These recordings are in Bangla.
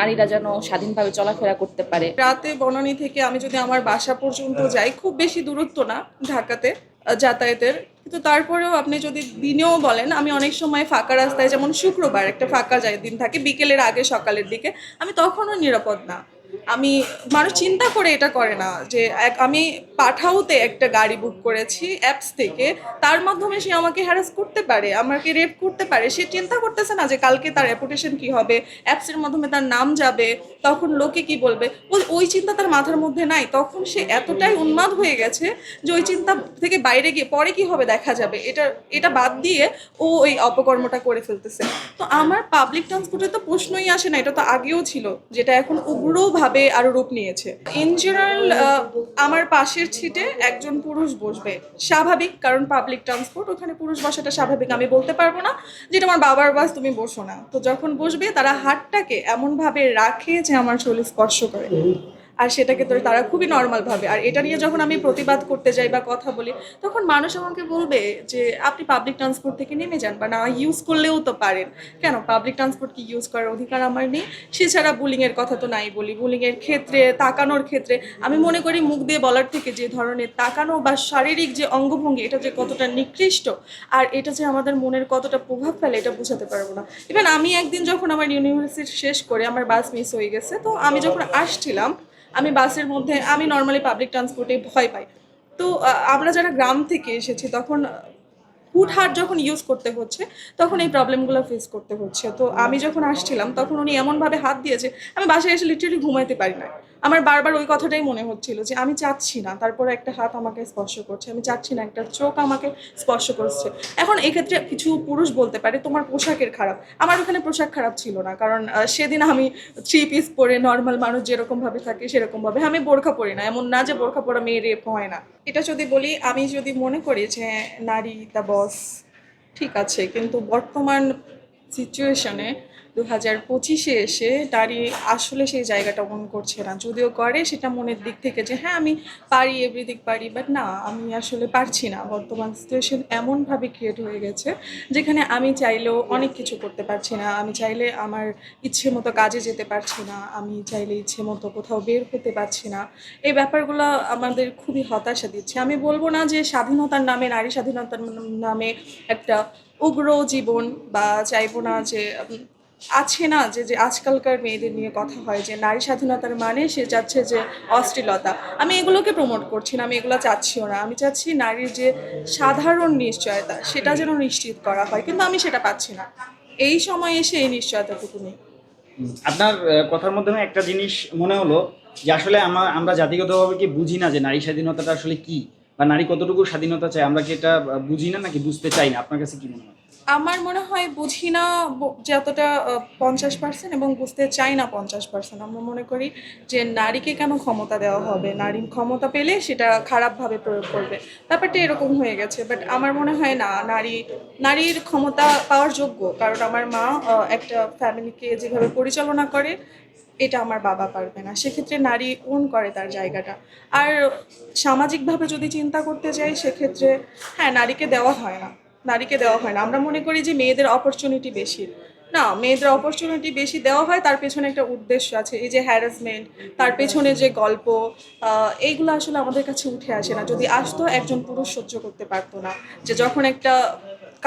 নারীরা যেন স্বাধীনভাবে চলাফেরা করতে পারে। রাতে বনানী থেকে আমি যদি আমার বাসা পর্যন্ত যাই, খুব বেশি দূরত্ব না ঢাকাতে যাতায়াতের, কিন্তু তারপরেও আপনি যদি দিনেও বলেন, আমি অনেক সময় ফাঁকা রাস্তায়, যেমন শুক্রবার একটা ফাঁকা যায় দিন থাকে বিকেলের আগে সকালের দিকে, আমি তখনও নিরাপদ না। আমি মানুষ চিন্তা করে এটা করে না যে আমি পাঠাওতে একটা গাড়ি বুক করেছি অ্যাপস থেকে, তার মাধ্যমে সে আমাকে হ্যারাস করতে পারে, আমাকে রেপ করতে পারে। সে চিন্তা করতেছে না যে কালকে তার রেপুটেশন কি হবে, অ্যাপসের মাধ্যমে তার নাম যাবে, তখন লোকে কি বলবে, ওই চিন্তা তার মাথার মধ্যে নাই। তখন সে এতটাই উন্মাদ হয়ে গেছে যে ওই চিন্তা থেকে বাইরে গিয়ে পরে কি হবে দেখা যাবে, এটা এটা বাদ দিয়ে ও ওই অপকর্মটা করে ফেলতেছে। তো আমার পাবলিক ট্রান্সপোর্টে তো প্রশ্নই আসে না, এটা তো আগেও ছিল, যেটা এখন উগ্রভাবে আরো রূপ নিয়েছে। ইন জেনারেল আমার পাশের সিটে একজন পুরুষ বসবে, স্বাভাবিক, কারণ পাবলিক ট্রান্সপোর্ট, ওখানে পুরুষ বসাটা স্বাভাবিক। আমি বলতে পারবো না যেটা আমার বাবার বাস, তুমি বসো না। তো যখন বসবে তারা হাতটাকে এমনভাবে রাখে যে আমার শরীর স্পর্শ করে, আর সেটাকে তো তারা খুবই নর্মাল ভাবে। আর এটা নিয়ে যখন আমি প্রতিবাদ করতে যাই বা কথা বলি, তখন মানুষ আমাকে বলবে যে আপনি পাবলিক ট্রান্সপোর্ট থেকে নেমে যান, বা না ইউজ করলেও তো পারেন, কেন পাবলিক ট্রান্সপোর্ট কি ইউজ করার অধিকার আমার নেই? সে ছাড়া বুলিংয়ের কথা তো নাই বলি, বুলিংয়ের ক্ষেত্রে, তাকানোর ক্ষেত্রে আমি মনে করি মুখ দিয়ে বলার থেকে যে ধরনের তাকানো বা শারীরিক যে অঙ্গভঙ্গি, এটা যে কতটা নিকৃষ্ট আর এটা যে আমাদের মনের কতটা প্রভাব ফেলে, এটা বোঝাতে পারবো না। ইভেন আমি একদিন যখন আমার ইউনিভার্সিটি শেষ করে আমার বাস মিস হয়ে গেছে, তো আমি যখন আসছিলাম, আমি বাসের মধ্যে, আমি নর্মালি পাবলিক ট্রান্সপোর্টে ভয় পাই। তো আমরা যারা গ্রাম থেকে এসেছি, তখন হুটহাট যখন ইউজ করতে হচ্ছে, তখন এই প্রবলেমগুলো ফেস করতে হচ্ছে। তো আমি যখন আসছিলাম, তখন উনি এমনভাবে হাত দিয়েছে, আমি বাসায় এসে লিটারালি ঘুমাইতে পারি না। আমার বারবার ওই কথাটাই মনে হচ্ছিল যে আমি চাচ্ছি না, তারপরে একটা হাত আমাকে স্পর্শ করছে, আমি চাচ্ছি না, একটা চোখ আমাকে স্পর্শ করছে। এখন এক্ষেত্রে কিছু পুরুষ বলতে পারে তোমার পোশাকের খারাপ, আমার ওখানে পোশাক খারাপ ছিল না, কারণ সেদিন আমি 3 পিস পরে নর্মাল মানুষ যেরকমভাবে থাকে সেরকমভাবে, আমি বোরখা পরি না, এমন না যে বোরখা পরা মেয়ে রেপ হয় না। এটা যদি বলি, আমি যদি মনে করি যে নারী দ্য বস, ঠিক আছে, কিন্তু বর্তমান সিচুয়েশনে 2025-এ এসে নারী আসলে সেই জায়গাটা মন করছে না। যদিও করে সেটা মনের দিক থেকে যে হ্যাঁ আমি পারি, এভরিথিং পারি, বাট না, আমি আসলে পারছি না। বর্তমান সিচুয়েশন এমনভাবে ক্রিয়েট হয়ে গেছে যেখানে আমি চাইলেও অনেক কিছু করতে পারছি না। আমি চাইলে আমার ইচ্ছে মতো কাজে যেতে পারছি না, আমি চাইলে ইচ্ছে মতো কোথাও বের হতে পারছি না। এই ব্যাপারগুলো আমাদের খুবই হতাশা দিচ্ছে। আমি বলবো না যে স্বাধীনতার নামে, নারী স্বাধীনতার নামে একটা উগ্র জীবন, বা চাইবো না যে আছে না যে যে আজকালকার মেয়েদের নিয়ে কথা হয় যে নারী স্বাধীনতার মানে সে চাচ্ছে যে অশ্লীলতা। আমি এগুলোকে প্রমোট করছি না, আমি এগুলো চাচ্ছিও না। আমি চাচ্ছি নারীর যে সাধারণ নিশ্চয়তা, সেটা যেন নিশ্চিত করা হয়, কিন্তু আমি সেটা পাচ্ছি না। এই সময় এসে এই নিশ্চয়তাটুকু নেই। আপনার কথার মাধ্যমে একটা জিনিস মনে হলো যে আসলে আমরা জাতিগতভাবে কি বুঝি না যে নারী স্বাধীনতাটা আসলে কি, বা নারী কতটুকু স্বাধীনতা চায়, আমরা কি এটা বুঝি না, নাকি বুঝতে চাই না? আপনার কাছে কি মনে হয়? আমার মনে হয় বুঝি না যতটা 50%, এবং বুঝতে চাই না 50%। আমরা মনে করি যে নারীকে কেন ক্ষমতা দেওয়া হবে, নারী ক্ষমতা পেলে সেটা খারাপভাবে প্রয়োগ করবে, ব্যাপারটা এরকম হয়ে গেছে। বাট আমার মনে হয় না নারীর ক্ষমতা পাওয়ার যোগ্য, কারণ আমার মা একটা ফ্যামিলিকে যেভাবে পরিচালনা করে, এটা আমার বাবা পারবে না। সেক্ষেত্রে নারী ওন করে তার জায়গাটা। আর সামাজিকভাবে যদি চিন্তা করতে যাই, সেক্ষেত্রে হ্যাঁ, নারীকে দেওয়া হয় না, নারীকে দেওয়া হয় না। আমরা মনে করি যে মেয়েদের অপরচুনিটি বেশি, না, মেয়েদের অপরচুনিটি বেশি দেওয়া হয়, তার পেছনে একটা উদ্দেশ্য আছে। এই যে হ্যারাসমেন্ট, তার পেছনে যে গল্প, এইগুলো আসলে আমাদের কাছে উঠে আসে না। যদি আসতো, একজন পুরুষ সহ্য করতে পারতো না যে যখন একটা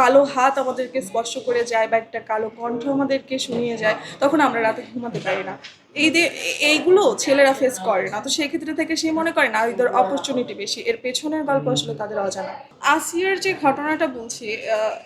কালো হাত আমাদেরকে স্পর্শ করে যায় বা একটা কালো কণ্ঠ আমাদেরকে শুনিয়ে যায়, তখন আমরা রাতে ঘুমাতে পারি না। এইগুলো ছেলেরা ফেস করে না। তো সেই ক্ষেত্রে থেকে সে মনে করে নারীদের অপরচুনিটি বেশি, এর পেছনের গল্প আসলে তাদের অজানা। আসিয়ার যে ঘটনাটা বলছি,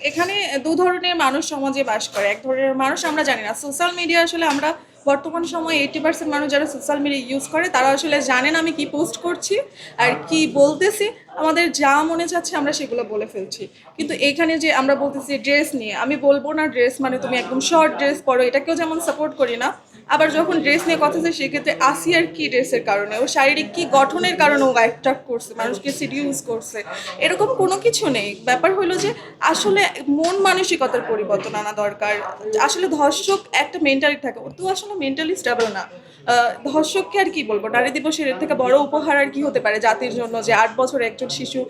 এখানে দু ধরনের মানুষ সমাজে বাস করে। এক ধরনের মানুষ আমরা জানি না, সোশ্যাল মিডিয়া আসলে আমরা বর্তমান সময়ে 80% মানুষ যারা সোশ্যাল মিডিয়া ইউজ করে, তারা আসলে জানেন আমি কি পোস্ট করছি আর কি বলতেছি। আমাদের যা মনে চাচ্ছে আমরা সেগুলো বলে ফেলছি। কিন্তু এখানে যে আমরা বলতেছি ড্রেস নিয়ে, আমি বলবো না ড্রেস মানে তুমি একদম শর্ট ড্রেস পরো, এটাকেও যেমন সাপোর্ট করি না। আবার যখন ড্রেস নিয়ে কথা হচ্ছে, সেক্ষেত্রে আসিয়ার কি ড্রেসের কারণে, ও শারীরিক কি গঠনের কারণে ও অ্যাট্রাক্ট করছে, মানুষকে সিডিউস করছে, এরকম কোনো কিছু নেই। ব্যাপার হলো যে আসলে মন মানসিকতার পরিবর্তন আনা দরকার। আসলে ধর্ষক একটা মেন্টালিটি থাকে, ও তো আসলে মেন্টালি স্টেবল না। ধর্ষককে আর কি বলবো, নারী দিবসের এর থেকে বড় উপহার আর কি হতে পারে জাতির জন্য যে 8 বছর একজন শিশু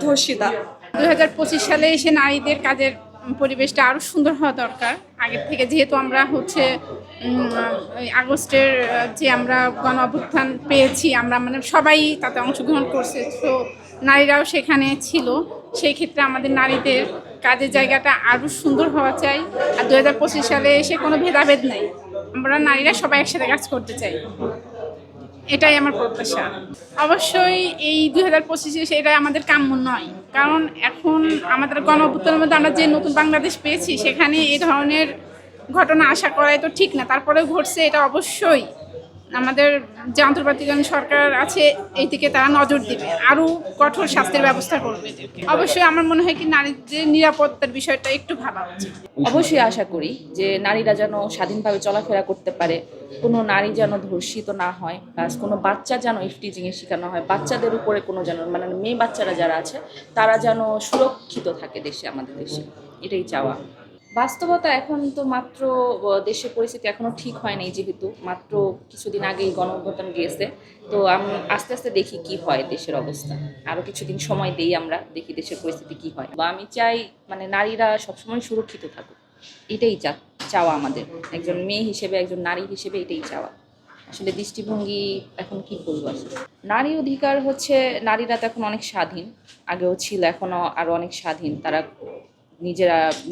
ধর্ষিতা। 2025 সালে এসে নারীদের কাজের পরিবেশটা আরও সুন্দর হওয়া দরকার। আগের থেকে যেহেতু আমরা হচ্ছে ওই আগস্টের যে আমরা গণ অভ্যুত্থান পেয়েছি, আমরা মানে সবাই তাতে অংশগ্রহণ করছে, তো নারীরাও সেখানে ছিল। সেই ক্ষেত্রে আমাদের নারীদের কাজের জায়গাটা আরও সুন্দর হওয়া চাই। আর 2025 সালে এসে কোনো ভেদাভেদ নেই, আমরা নারীরা সবাই একসাথে কাজ করতে চাই, এটাই আমার প্রত্যাশা। অবশ্যই এই 2025-এ সেটা আমাদের কাম্য নয়, কারণ এখন আমাদের গণ অভ্যুত্থানের মধ্যে আমরা যে নতুন বাংলাদেশ পেয়েছি সেখানে এই ধরনের ঘটনা আশা করাই তো ঠিক না, তারপরেও ঘটছে। এটা অবশ্যই আমাদের যে আন্তর্জাতিক সরকার আছে এই দিকে তারা নজর দিবে, আরও কঠোর শাস্তির ব্যবস্থা করবে এদেরকে। অবশ্যই আমার মনে হয় কি নারীদের নিরাপত্তার বিষয়টা একটু ভাবা উচিত। অবশ্যই আশা করি যে নারীরা যেন স্বাধীনভাবে চলাফেরা করতে পারে, কোনো নারী যেন ধর্ষিত না হয়, প্লাস কোনো বাচ্চা যেন ইফটিজিংয়ে শেখানো হয়, বাচ্চাদের উপরে কোনো যেন মানে মেয়ে বাচ্চারা যারা আছে তারা যেন সুরক্ষিত থাকে দেশে, আমাদের দেশে, এটাই চাওয়া। বাস্তবতা এখন তো মাত্র দেশের পরিস্থিতি এখনো ঠিক হয় নাই, যেহেতু মাত্র কিছুদিন আগেই গণ অভ্যুত্থান গিয়েছে, তো আমি আস্তে আস্তে দেখি কি হয় দেশের অবস্থা, আরো কিছুদিন সময় দেই, আমরা দেখি দেশের পরিস্থিতি কি হয়। বা আমি চাই মানে নারীরা সবসময় সুরক্ষিত থাকুক, এটাই চাওয়া আমাদের, একজন মেয়ে হিসেবে, একজন নারী হিসেবে এটাই চাওয়া। আসলে দৃষ্টিভঙ্গি এখন কি বলবো, আসলে নারী অধিকার হচ্ছে নারীরা তো এখন অনেক স্বাধীন, আগেও ছিল, এখনো আরো অনেক স্বাধীন, তারা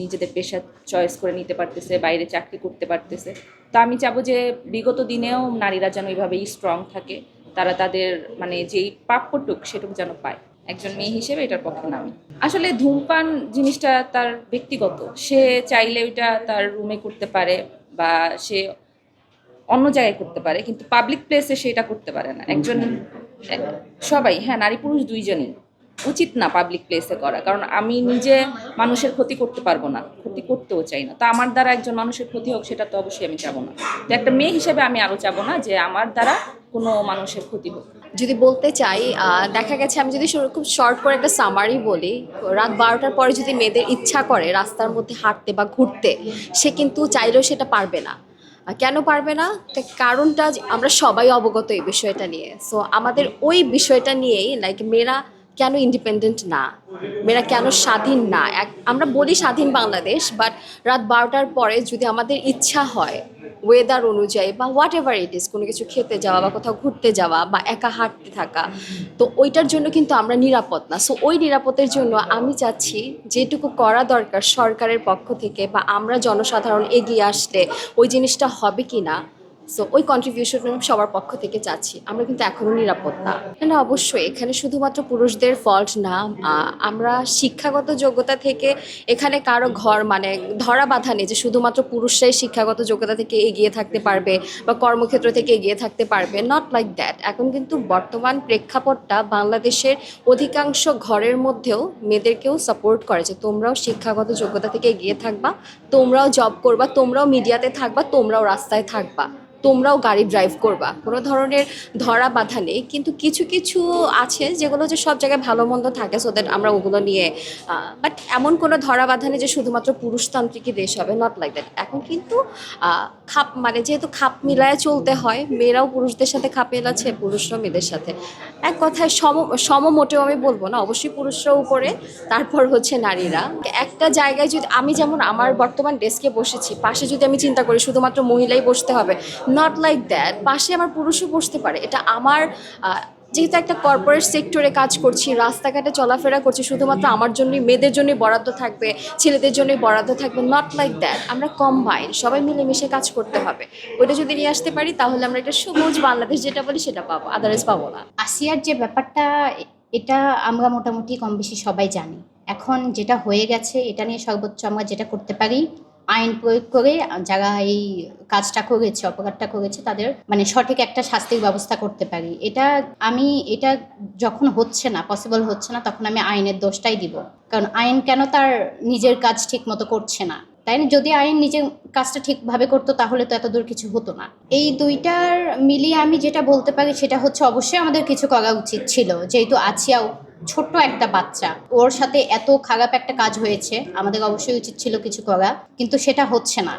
নিজেদের পেশা চয়েস করে নিতে পারতেছে, বাইরে চাকরি করতে পারতেছে। তো আমি চাবো যে বিগত দিনেও নারীরা যেন এইভাবেই স্ট্রং থাকে, তারা তাদের মানে যেই প্রাপ্যটুক সেটুকু যেন পায়। একজন মেয়ে হিসেবে এটার পক্ষে না আমি। আসলে ধূমপান জিনিসটা তার ব্যক্তিগত, সে চাইলে ওইটা তার রুমে করতে পারে বা সে অন্য জায়গায় করতে পারে, কিন্তু পাবলিক প্লেসে সেটা করতে পারে না। একজন সবাই, হ্যাঁ, নারী পুরুষ দুইজনই উচিত না পাবলিক প্লেসে করা, কারণ আমি নিজে মানুষের ক্ষতি করতে পারবো না, ক্ষতি করতেও চাই না। তো আমার দ্বারা একজন মানুষের ক্ষতি হোক সেটা তো অবশ্যই আমি চাবো না। তো একটা মেয়ে হিসেবে আমি আরও চাবো না যে আমার দ্বারা কোনো মানুষের ক্ষতি হোক। যদি বলতে চাই, দেখা গেছে, আমি যদি খুব শর্ট করে একটা সামারি বলি, রাত 12টার পরে যদি মেয়েদের ইচ্ছা করে রাস্তার মধ্যে হাঁটতে বা ঘুরতে, সে কিন্তু চাইলেও সেটা পারবে না। কেন পারবে না? কারণটা আমরা সবাই অবগত এই বিষয়টা নিয়ে। সো আমাদের ওই বিষয়টা নিয়েই লাইক মেয়েরা কেন ইন্ডিপেন্ডেন্ট না, মেয়েরা কেন স্বাধীন না। আমরা বলি স্বাধীন বাংলাদেশ, বাট রাত 12টার পরে যদি আমাদের ইচ্ছা হয় ওয়েদার অনুযায়ী বা হোয়াট এভার ইট ইজ, কোনো কিছু খেতে যাওয়া বা কোথাও ঘুরতে যাওয়া বা একা হাঁটতে থাকা, তো ওইটার জন্য কিন্তু আমরা নিরাপদ না। সো ওই নিরাপদের জন্য আমি চাচ্ছি যেটুকু করা দরকার সরকারের পক্ষ থেকে বা আমরা জনসাধারণ এগিয়ে আসলে ওই জিনিসটা হবে কি না, সো ওই কন্ট্রিবিউশন সবার পক্ষ থেকে চাচ্ছি। আমরা কিন্তু এখনও নিরাপদ না। না, অবশ্যই এখানে শুধুমাত্র পুরুষদের ফল্ট না, আমরা শিক্ষাগত যোগ্যতা থেকে এখানে কারো ঘর মানে ধরা বাঁধা নেই যে শুধুমাত্র পুরুষরাই শিক্ষাগত যোগ্যতা থেকে এগিয়ে থাকতে পারবে বা কর্মক্ষেত্র থেকে এগিয়ে থাকতে পারবে, নট লাইক দ্যাট। এখন কিন্তু বর্তমান প্রেক্ষাপটটা বাংলাদেশের অধিকাংশ ঘরের মধ্যেও মেয়েদেরকেও সাপোর্ট করে যে তোমরাও শিক্ষাগত যোগ্যতা থেকে এগিয়ে থাকবা, তোমরাও জব করবা, তোমরাও মিডিয়াতে থাকবা, তোমরাও রাস্তায় থাকবা, তোমরাও গাড়ি ড্রাইভ করবা, কোনো ধরনের ধরা বাধা নেই। কিন্তু কিছু কিছু আছে যেগুলো যে সব জায়গায় ভালো মন্দ থাকে, সো দ্যাট আমরা ওগুলো নিয়ে, বাট এমন কোনো ধরা বাধা নেই যে শুধুমাত্র পুরুষতান্ত্রিকই দেশ হবে, নট লাইক দ্যাট। এখন কিন্তু খাপ মানে যেহেতু খাপ মিলায় চলতে হয়, মেয়েরাও পুরুষদের সাথে খাপ মেলাচ্ছে, পুরুষরাও মেয়েদের সাথে। এক কথায় সম মোটেও আমি বলবো না, অবশ্যই পুরুষরা উপরে, তারপর হচ্ছে নারীরা। একটা জায়গায় যদি আমি যেমন আমার বর্তমান ডেস্কে বসেছি, পাশে যদি আমি চিন্তা করি শুধুমাত্র মহিলাই বসতে হবে, নট লাইক দ্যাট, পাশে আমার পুরুষও বসতে পারে। এটা আমার যেহেতু একটা কর্পোরেট সেক্টরে কাজ করছি, রাস্তাঘাটে চলাফেরা করছি, শুধুমাত্র আমার জন্যই, মেয়েদের জন্যই বরাদ্দ থাকবে, ছেলেদের জন্যই বরাদ্দ থাকবে, নট লাইক দ্যাট। আমরা কম্বাইন, সবাই মিলেমিশে কাজ করতে হবে। ওইটা যদি নিয়ে আসতে পারি তাহলে আমরা একটা সবুজ বাংলাদেশ যেটা বলি সেটা পাবো, আদারওয়াইজ পাবো না। আসিয়ার যে ব্যাপারটা, এটা আমরা মোটামুটি কম বেশি সবাই জানি। এখন যেটা হয়ে গেছে এটা নিয়ে সর্বোচ্চ আমরা যেটা করতে পারি, আইন প্রয়োগ করে যারা এই কাজটা করেছে, অপরাধটা করেছে, তাদের মানে সঠিক একটা শাস্তির ব্যবস্থা করতে পারি। এটা যখন হচ্ছে না, পসিবল হচ্ছে না, তখন আমি আইনের দোষটাই দিব। কারণ আইন কেন তার নিজের কাজ ঠিক মতো করছে না, তাই না? যদি আইন নিজের কাজটা ঠিকভাবে করতো তাহলে তো এতদূর কিছু হতো না। এই দুইটার মিলিয়ে আমি যেটা বলতে পারি সেটা হচ্ছে অবশ্যই আমাদের কিছু করা উচিত ছিল, যেহেতু আছিয়াও ছোট্ট একটা বাচ্চা, ওর সাথে এত খারাপ একটা কাজ হয়েছে, আমাদের অবশ্যই উচিত ছিল কিছু করা, কিন্তু সেটা হচ্ছে না।